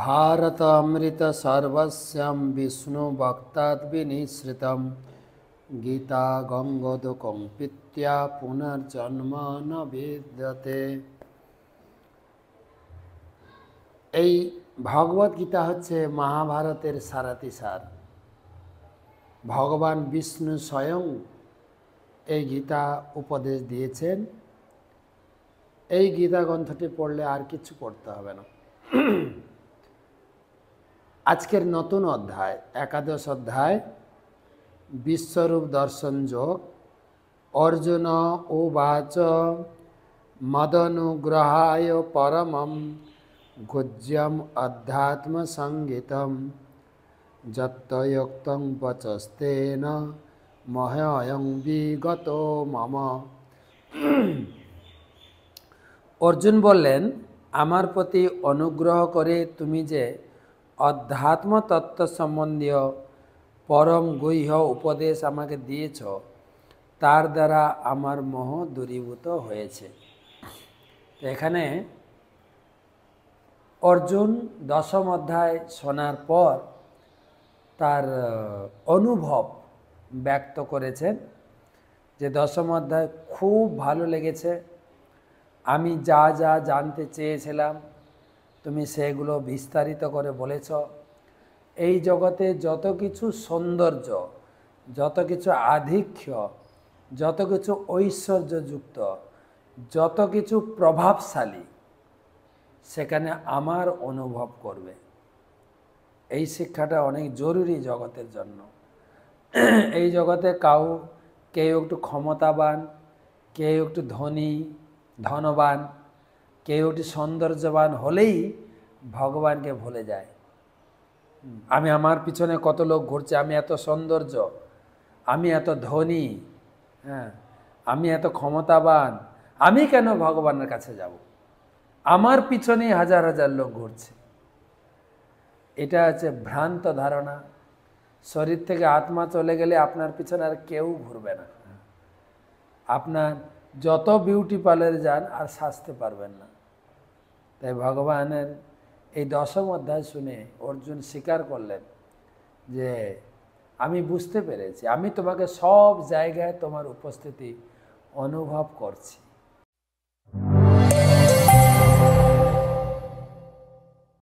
भारत अमृत सर्वस्यं विष्णु भक्तात् विनिश्रितं गीता गंगोदकं पित्या पुनर्जन्म न विद्यते। এই ভগবত গীতা হচ্ছে মহাভারতের সারাতিসার। ভগবান বিষ্ণু স্বয়ং এই গীতা উপদেশ দিয়েছেন। এই গীতা গ্রন্থটি পড়লে আর কিছু পড়তে হবে না। আজকের নতুন অধ্যায়, একাদশ অধ্যায়, বিশ্বরূপ দর্শন যোগ। অর্জুন উবাচ মদনুগ্রহায় পরমম গুহ্যম অধ্যাত্ম সংগীতম যত্তয়োক্তং বচস্তেন মহ্যয়ং বিগত মম। অর্জুন বললেন, আমার প্রতি অনুগ্রহ করে তুমি যে অধ্যাত্ম তত্ত্ব সম্বন্ধীয় পরম গুহ্য উপদেশ আমাকে দিয়েছ, তার দ্বারা আমার মোহ দূরীভূত হয়েছে। এখানে অর্জুন দশম অধ্যায় শোনার পর তার অনুভব ব্যক্ত করেছেন যে দশম অধ্যায় খুব ভালো লেগেছে, আমি যা যা জানতে চেয়েছিলাম তুমি সেগুলো বিস্তারিত করে বলেছ। এই জগতে যত কিছু সৌন্দর্য, যত কিছু আধিক্য, যত কিছু ঐশ্বর্যযুক্ত, যত কিছু প্রভাবশালী, সেখানে আমার অনুভব করবে। এই শিক্ষাটা অনেক জরুরি জগতের জন্য। এই জগতে কেউ একটু ক্ষমতাবান, কেউ একটু ধনী ধনবান, কেউ একটু সৌন্দর্যবান হলেই ভগবানকে ভুলে যায়। আমি আমার পিছনে কত লোক ঘুরছে, আমি এত সৌন্দর্য, আমি এত ধনী, আমি এত ক্ষমতাবান, আমি কেন ভগবানের কাছে যাব? আমার পিছনেই হাজার হাজার লোক ঘুরছে। এটা হচ্ছে ভ্রান্ত ধারণা। শরীর থেকে আত্মা চলে গেলে আপনার পিছনে আর কেউ ঘুরবে না। আপনার যত বিউটি পার্লারে যান আর সাজতে পারবেন না। তাই ভগবানের এই দশম অধ্যায় শুনে অর্জুন স্বীকার করলেন যে আমি বুঝতে পেরেছি, আমি তোমাকে সব জায়গায় তোমার উপস্থিতি অনুভব করছি।